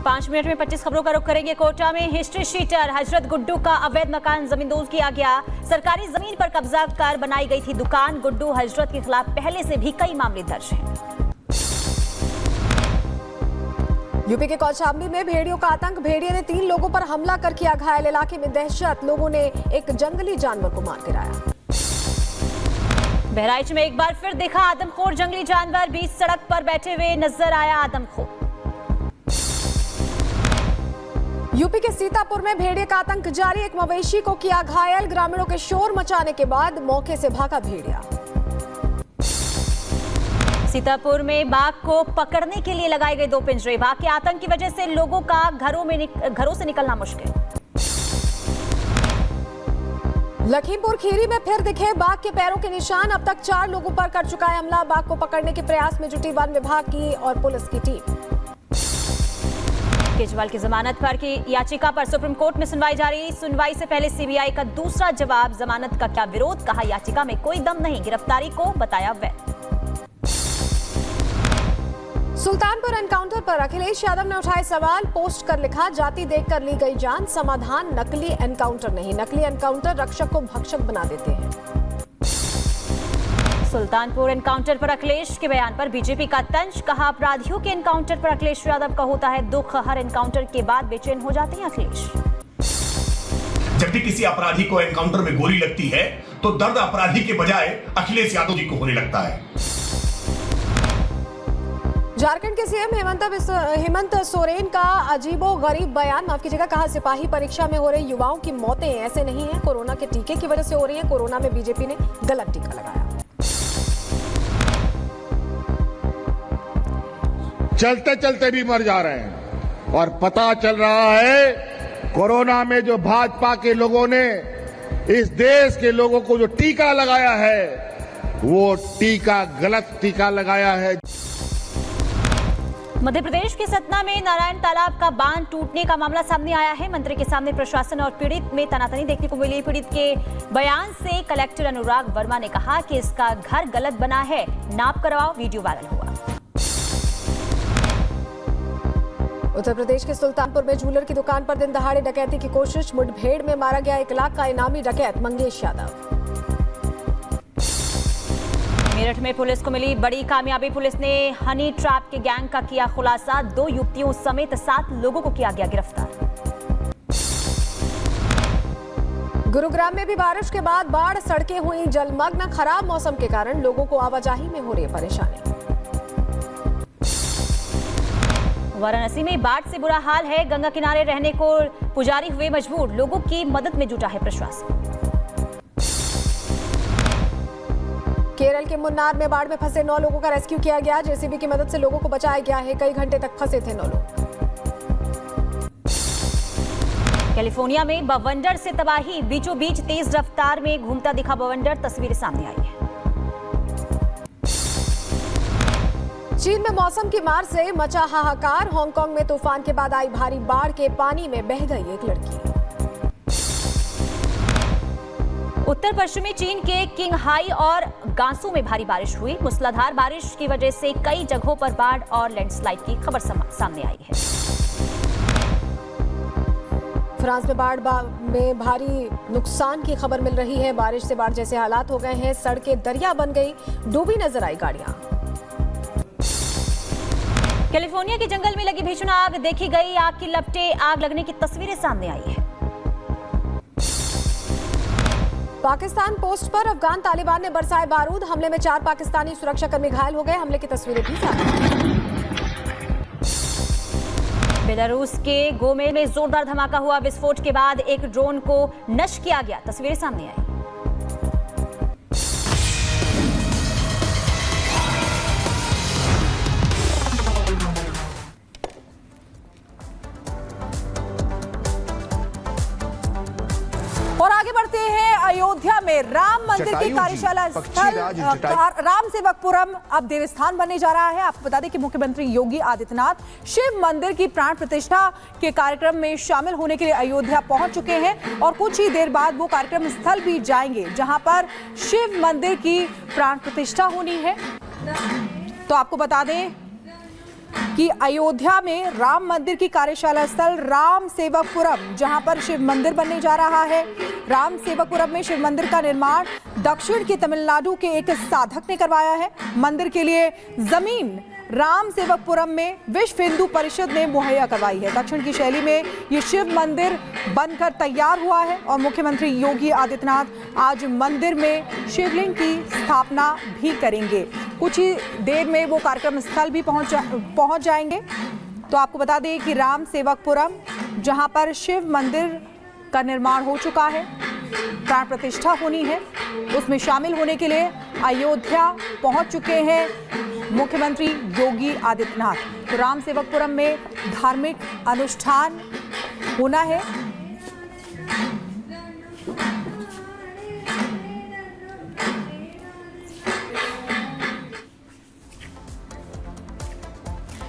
5 minute में 25 खबरों का रुख करेंगे। कोटा में हिस्ट्री शीटर हजरत गुड्डू का अवैध मकान जमींदोज किया गया। सरकारी जमीन पर कब्जा कर बनाई गई थी दुकान। गुड्डू हजरत के खिलाफ पहले से भी कई मामले दर्ज हैं। यूपी के कौशाम्बी में भेड़ियों का आतंक। भेड़िए ने 3 लोगों पर हमला कर किया घायल। इलाके में दहशत। लोगों ने एक जंगली जानवर को मार गिराया। बहराइच में एक बार फिर देखा आदमखोर जंगली जानवर। बीच सड़क पर बैठे हुए नजर आया आदमखोर। यूपी के सीतापुर में भेड़िए का आतंक जारी। एक मवेशी को किया घायल। ग्रामीणों के शोर मचाने के बाद मौके से भागा भेड़िया। सीतापुर में बाघ को पकड़ने के लिए लगाए गए 2 पिंजरे। बाघ के आतंक की वजह से लोगों का घरों से निकलना मुश्किल। लखीमपुर खीरी में फिर दिखे बाघ के पैरों के निशान। अब तक 4 लोगों पर कर चुका है हमला। बाघ को पकड़ने के प्रयास में जुटी वन विभाग की और पुलिस की टीम। केजरीवाल की जमानत पर की याचिका पर सुप्रीम कोर्ट में सुनवाई जारी। सुनवाई से पहले सीबीआई का दूसरा जवाब। जमानत का क्या विरोध, कहा याचिका में कोई दम नहीं। गिरफ्तारी को बताया वैध। सुल्तानपुर एनकाउंटर पर अखिलेश यादव ने उठाए सवाल। पोस्ट कर लिखा, जाति देखकर ली गई जान। समाधान नकली एनकाउंटर नहीं। नकली एनकाउंटर रक्षक को भक्षक बना देते हैं। सुल्तानपुर एनकाउंटर पर अखिलेश के बयान पर बीजेपी का तंज। कहा अपराधियों के एनकाउंटर पर अखिलेश यादव का होता है दुख। हर एनकाउंटर के बाद बेचैन हो जाते हैं अखिलेश। जब भी किसी अपराधी को एनकाउंटर में गोली लगती है तो दर्द अपराधी के बजाय अखिलेश यादव जी को होने लगता है। झारखंड के सीएम हेमंत सोरेन का अजीबोगरीब बयान। माफ कीजिएगा, कहा सिपाही परीक्षा में हो रहे युवाओं की मौतें ऐसे नहीं है, कोरोना के टीके की वजह से हो रही है। कोरोना में बीजेपी ने गलत टीका लगाया। चलते चलते भी मर जा रहे हैं और पता चल रहा है कोरोना में जो भाजपा के लोगों ने इस देश के लोगों को जो टीका लगाया है वो टीका गलत टीका लगाया है। मध्य प्रदेश के सतना में नारायण तालाब का बांध टूटने का मामला सामने आया है। मंत्री के सामने प्रशासन और पीड़ित में तनातनी देखने को मिली। पीड़ित के बयान से कलेक्टर अनुराग वर्मा ने कहा कि इसका घर गलत बना है, नाप करवाओ। वीडियो वायरल हुआ। उत्तर प्रदेश के सुल्तानपुर में जूलर की दुकान पर दिन दहाड़े डकैती की कोशिश। मुठभेड़ में मारा गया 1 लाख का इनामी डकैत मंगेश यादव। मेरठ में पुलिस को मिली बड़ी कामयाबी। पुलिस ने हनी ट्रैप के गैंग का किया खुलासा। 2 युवतियों समेत 7 लोगों को किया गया गिरफ्तार। गुरुग्राम में भी बारिश के बाद बाढ़। सड़कें हुई जलमग्न। खराब मौसम के कारण लोगों को आवाजाही में हो रही है परेशानी। वाराणसी में बाढ़ से बुरा हाल है। गंगा किनारे रहने को पुजारी हुए मजबूर। लोगों की मदद में जुटा है प्रशासन। केरल के मुन्नार में बाढ़ में फंसे 9 लोगों का रेस्क्यू किया गया। जेसीबी की मदद से लोगों को बचाया गया है। कई घंटे तक फंसे थे 9 लोग। कैलिफोर्निया में बवंडर से तबाही। बीचों बीच तेज रफ्तार में घूमता दिखा बवंडर। तस्वीरें सामने आई है। चीन में मौसम की मार से मचा हाहाकार। हांगकांग में तूफान के बाद आई भारी बाढ़ के पानी में बह गई एक लड़की। उत्तर पश्चिमी चीन के किंगहाई और गांसू में भारी बारिश हुई। मूसलाधार बारिश की वजह से कई जगहों पर बाढ़ और लैंडस्लाइड की खबर सामने आई है। फ्रांस में बाढ़ में भारी नुकसान की खबर मिल रही है। बारिश से बाढ़ जैसे हालात हो गए हैं। सड़कें दरिया बन गई। डूबी नजर आई गाड़ियां। कैलिफोर्निया के जंगल में लगी भीषण आग देखी गई। आग की लपटें, आग लगने की तस्वीरें सामने आई है। पाकिस्तान पोस्ट पर अफगान तालिबान ने बरसाए बारूद। हमले में 4 पाकिस्तानी सुरक्षाकर्मी घायल हो गए। हमले की तस्वीरें भी सामने। बेलारूस के गोमे में जोरदार धमाका हुआ। विस्फोट के बाद एक ड्रोन को नष्ट किया गया। तस्वीरें सामने आई। और आगे बढ़ते हैं। अयोध्या में राम मंदिर की कार्यशाला स्थल राम सेवकपुरम अब देवस्थान बनने जा रहा है। आपको बता दें कि मुख्यमंत्री योगी आदित्यनाथ शिव मंदिर की प्राण प्रतिष्ठा के कार्यक्रम में शामिल होने के लिए अयोध्या पहुंच चुके हैं और कुछ ही देर बाद वो कार्यक्रम स्थल भी जाएंगे जहां पर शिव मंदिर की प्राण प्रतिष्ठा होनी है। तो आपको बता दें कि अयोध्या में राम मंदिर की कार्यशाला स्थल राम सेवकपुरम, जहां पर शिव मंदिर बनने जा रहा है। राम सेवकपुरम में शिव मंदिर का निर्माण दक्षिण के तमिलनाडु के एक साधक ने करवाया है। मंदिर के लिए जमीन राम सेवकपुरम में विश्व हिंदू परिषद ने मुहैया करवाई है। दक्षिण की शैली में ये शिव मंदिर बनकर तैयार हुआ है और मुख्यमंत्री योगी आदित्यनाथ आज मंदिर में शिवलिंग की स्थापना भी करेंगे। कुछ ही देर में वो कार्यक्रम स्थल भी पहुंच जाएंगे। तो आपको बता दें कि राम सेवकपुरम, जहां पर शिव मंदिर का निर्माण हो चुका है, प्राण प्रतिष्ठा होनी है, उसमें शामिल होने के लिए अयोध्या पहुंच चुके हैं मुख्यमंत्री योगी आदित्यनाथ। तो राम सेवकपुरम में धार्मिक अनुष्ठान होना है।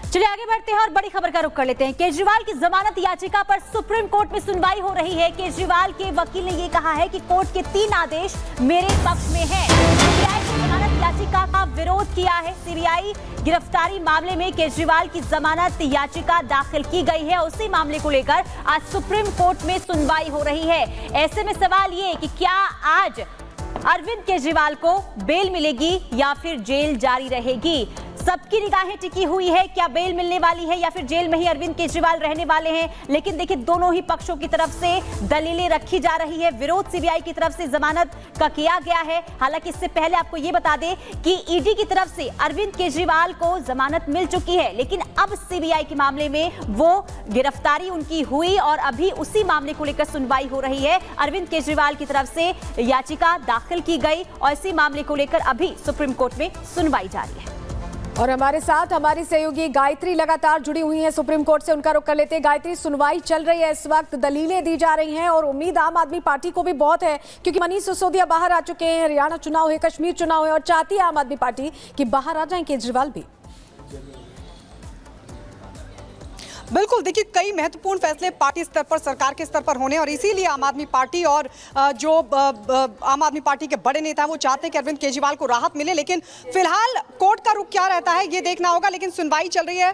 चलिए आगे बढ़ते हैं और बड़ी खबर का रुख कर लेते हैं। केजरीवाल की जमानत याचिका पर सुप्रीम कोर्ट में सुनवाई हो रही है। केजरीवाल के वकील ने यह कहा है कि कोर्ट के 3 आदेश मेरे पक्ष में हैं। सीबीआई की जमानत याचिका का विरोध किया है। सीबीआई गिरफ्तारी मामले में केजरीवाल की जमानत याचिका दाखिल की गई है। उसी मामले को लेकर आज सुप्रीम कोर्ट में सुनवाई हो रही है। ऐसे में सवाल ये कि क्या आज अरविंद केजरीवाल को बेल मिलेगी या फिर जेल जारी रहेगी? सबकी निगाहें टिकी हुई है, क्या बेल मिलने वाली है या फिर जेल में ही अरविंद केजरीवाल रहने वाले हैं। लेकिन देखिए, दोनों ही पक्षों की तरफ से दलीलें रखी जा रही है। विरोध सीबीआई की तरफ से जमानत का किया गया है। हालांकि इससे पहले आपको यह बता दें कि ईडी की तरफ से अरविंद केजरीवाल को जमानत मिल चुकी है, लेकिन अब सीबीआई के मामले में वो गिरफ्तारी उनकी हुई और अभी उसी मामले को लेकर सुनवाई हो रही है। अरविंद केजरीवाल की तरफ से याचिका दाखिल की गई और इसी मामले को लेकर अभी सुप्रीम कोर्ट में सुनवाई जारी है। और हमारे साथ हमारी सहयोगी गायत्री लगातार जुड़ी हुई हैं सुप्रीम कोर्ट से। उनका रुख कर लेते हैं। गायत्री, सुनवाई चल रही है इस वक्त, दलीलें दी जा रही हैं और उम्मीद आम आदमी पार्टी को भी बहुत है, क्योंकि मनीष सिसोदिया बाहर आ चुके हैं, हरियाणा चुनाव है, कश्मीर चुनाव है और चाहती है आम आदमी पार्टी कि बाहर आ जाए केजरीवाल भी। बिल्कुल, देखिए कई महत्वपूर्ण फैसले पार्टी स्तर पर, सरकार के स्तर पर होने और इसीलिए आम आदमी पार्टी और जो आम आदमी पार्टी के बड़े नेता हैं वो चाहते हैं कि अरविंद केजरीवाल को राहत मिले। लेकिन फिलहाल कोर्ट का रुख क्या रहता है ये देखना होगा। लेकिन सुनवाई चल रही है।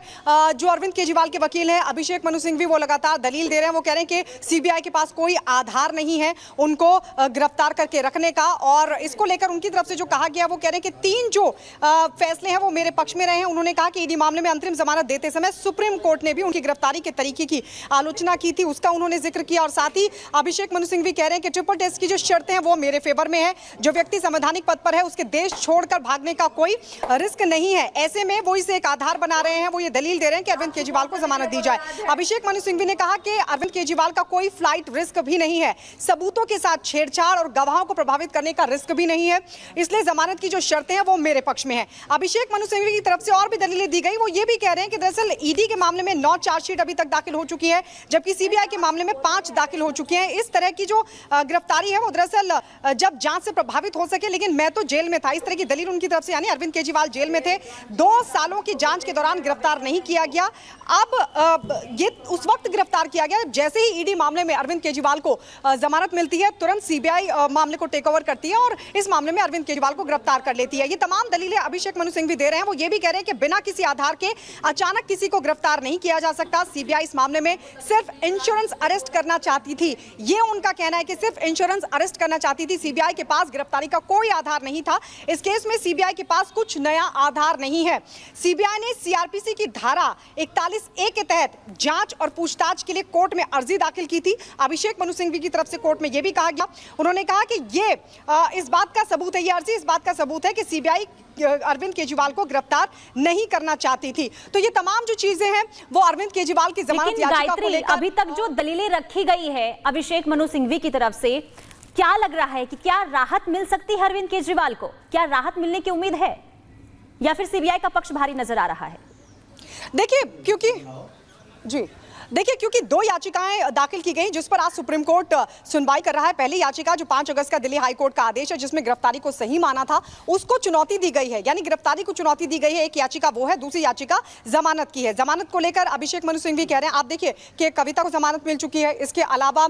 जो अरविंद केजरीवाल के वकील हैं अभिषेक मनु सिंघवी, वो लगातार दलील दे रहे हैं। वो कह रहे हैं कि सीबीआई के पास कोई आधार नहीं है उनको गिरफ्तार करके रखने का, और इसको लेकर उनकी तरफ से जो कहा गया वो कह रहे हैं कि 3 जो फैसले हैं वो मेरे पक्ष में रहे हैं। उन्होंने कहा कि ईडी मामले में अंतरिम जमानत देते समय सुप्रीम कोर्ट ने भी उनकी गिरफ्तारी के तरीके की आलोचना की थी, उसका उन्होंने जिक्र किया। और साथ ही अभिषेक मनु सिंघवी कह रहे हैं कि ट्रिपल टेस्ट की जो शर्तें हैं वो मेरे फेवर में है। जो व्यक्ति संवैधानिक पद पर है उसके देश छोड़कर भागने का कोई रिस्क नहीं है। ऐसे में वो इसे एक आधार बना रहे हैं। वो ये दलील दे रहे हैं कि अरविंद केजरीवाल को जमानत दी जाए। अभिषेक मनु सिंघवी ने कहा कि अरविंद केजरीवाल का कोई फ्लाइट रिस्क भी नहीं है, सबूतों के साथ छेड़छाड़ और गवाहों को प्रभावित करने का रिस्क भी नहीं है, इसलिए जमानत की जो शर्तें हैं वो मेरे पक्ष में है। अभिषेक मनु सिंघवी की तरफ से और भी दलीलें दी गई। वो ये भी कह रहे हैं कि दरअसल ईडी के मामले में 9 चार्जशीट अभी तक दाखिल हो चुकी है, जबकि सीबीआई के मामले में 5 दाखिल हो चुकी हैं। इस तरह की जो गिरफ्तारी है वो दरअसल जब जांच से प्रभावित हो सके, लेकिन मैं तो जेल में था, इस तरह की दलील उनकी तरफ से। यानी अरविंद केजरीवाल जेल में थे, 2 सालों की जांच के दौरान गिरफ्तार नहीं किया गया। अब ये उस वक्त गिरफ्तार किया गया जैसे ही ईडी मामले में अरविंद केजरीवाल को जमानत मिलती है, तुरंत सीबीआई मामले को टेक ओवर करती है और इस मामले में अरविंद केजरीवाल को गिरफ्तार कर लेती है। ये तमाम दलीलें अभिषेक मनु सिंघवी दे रहे हैं। वो ये भी कह रहे हैं कि बिना किसी आधार के अचानक किसी को गिरफ्तार नहीं किया जा सकता। सीबीआई इस मामले में सिर्फ इंश्योरेंस अरेस्ट करना चाहती थी, ये उनका कहना है कि सिर्फ इंश्योरेंस अरेस्ट करना चाहती थी। सीबीआई के पास गिरफ्तारी का कोई आधार नहीं था। इस केस में सीबीआई के पास कुछ नया आधार नहीं है। सीबीआई ने सीआरपीसी की धारा 41A के तहत जांच और पूछताछ के लिए कोर्ट में अर्जी दाखिल की थी। अभिषेक मनु सिंघवी की तरफ से कोर्ट में यह भी कहा गया, उन्होंने कहा कि ये इस बात का सबूत है, ये अर्जी इस बात का सबूत है कि सीबीआई अरविंद केजरीवाल को गिरफ्तार नहीं करना चाहती थी। तो ये तमाम जो चीजें हैं वो अरविंद केजरीवाल की जमानत याचिका को लेकर अभी तक जो दलीलें रखी गई है अभिषेक मनु सिंघवी की तरफ से, क्या लग रहा है कि क्या राहत मिल सकती है अरविंद केजरीवाल को? क्या राहत मिलने की उम्मीद है या फिर सीबीआई का पक्ष भारी नजर आ रहा है? देखिए, क्योंकि जी देखिए, क्योंकि 2 याचिकाएं दाखिल की गई जिस पर आज सुप्रीम कोर्ट सुनवाई कर रहा है। पहली याचिका जो 5 अगस्त का दिल्ली हाई कोर्ट का आदेश है जिसमें गिरफ्तारी को सही माना था, उसको चुनौती दी गई है, यानी गिरफ्तारी को चुनौती दी गई है। एक याचिका वो है, दूसरी याचिका जमानत की है। जमानत को लेकर अभिषेक मनु सिंघवी कह रहे हैं, आप देखिए कि कविता को जमानत मिल चुकी है, इसके अलावा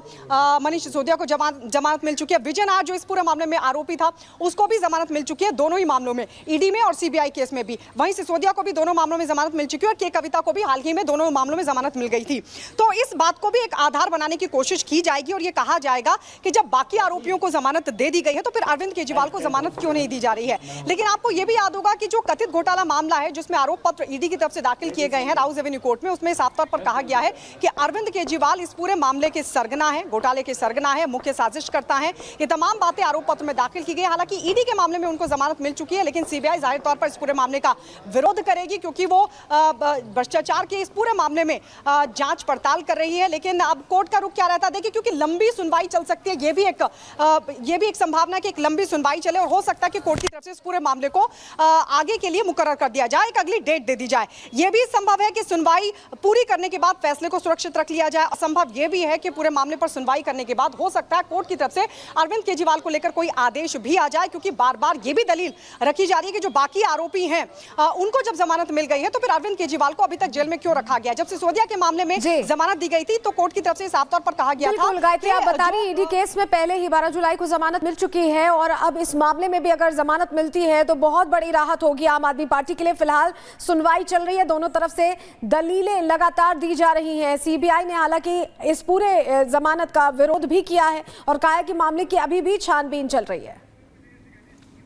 मनीष सिसोदिया को जमानत मिल चुकी है, विजय नायर जो इस पूरे मामले में आरोपी था उसको भी जमानत मिल चुकी है, दोनों ही मामलों में, ईडी में और सीबीआई केस में भी। वहीं सिसोदिया को भी दोनों मामलों में जमानत मिल चुकी है और के कविता को भी हाल ही में दोनों मामलों में जमानत मिल गई थी। तो इस बात को भी एक आधार बनाने की कोशिश की जाएगी और ये कहा जाएगा कि जब बाकी आरोपियों को जमानत दे दी गई है तो फिर अरविंद केजरीवाल को जमानत क्यों नहीं दी जा रही है। लेकिन आपको यह भी याद होगा कि जो कथित घोटाला मामला है जिसमें आरोप पत्र ईडी की तरफ से दाखिल किए गए हैं राउज एवेन्यू कोर्ट में, उसमें साफ तौर पर कहा गया है कि अरविंद केजरीवाल इस पूरे मामले के सरगना है, घोटाले के सरगना है, मुख्य साजिश करता है। ये तमाम बातें आरोप पत्र में दाखिल की गई। हालांकि ईडी के मामले में उनको जमानत मिल चुकी है, लेकिन सीबीआई जाहिर तौर पर इस पूरे मामले का विरोध करेगी क्योंकि वो भ्रष्टाचार के इस पूरे मामले में जांच पड़ताल कर रही है। लेकिन अब कोर्ट का रुख क्या रहता है देखिए, क्योंकि लंबी सुनवाई चल सकती है, ये भी एक संभावना है कि एक लंबी सुनवाई चले और हो सकता है कि कोर्ट की तरफ से इस पूरे मामले को आगे के लिए मुकर्रर कर दिया जाए, एक अगली डेट दे दी जाए। यह भी संभव है कि सुनवाई पूरी करने के बाद फैसले को सुरक्षित रख लिया जाए। असंभव यह भी है कि पूरे मामले पर सुनवाई करने के बाद हो सकता है कोर्ट की तरफ से अरविंद केजरीवाल को लेकर कोई आदेश भी आ जाए, क्योंकि बार बार यह भी दलील रखी जा रही है कि जो बाकी आरोपी हैं उनको जब जमानत मिल गई है तो फिर अरविंद केजरीवाल को अभी तक जेल में क्यों रखा गया। जब सिसोदिया के मामले में जमानत दी गई थी तो कोर्ट की तरफ से साफ तौर पर कहा गया था। गायत्री, आप बता रही ईडी केस में पहले ही 12 जुलाई को जमानत मिल चुकी है और अब इस मामले में भी अगर जमानत मिलती है तो बहुत बड़ी राहत होगी आम आदमी पार्टी के लिए। फिलहाल सुनवाई चल रही है, दोनों तरफ से दलीलें लगातार दी जा रही हैं। सीबीआई ने हालांकि इस पूरे जमानत का विरोध भी किया है और कहा है कि मामले की अभी भी छानबीन चल रही है।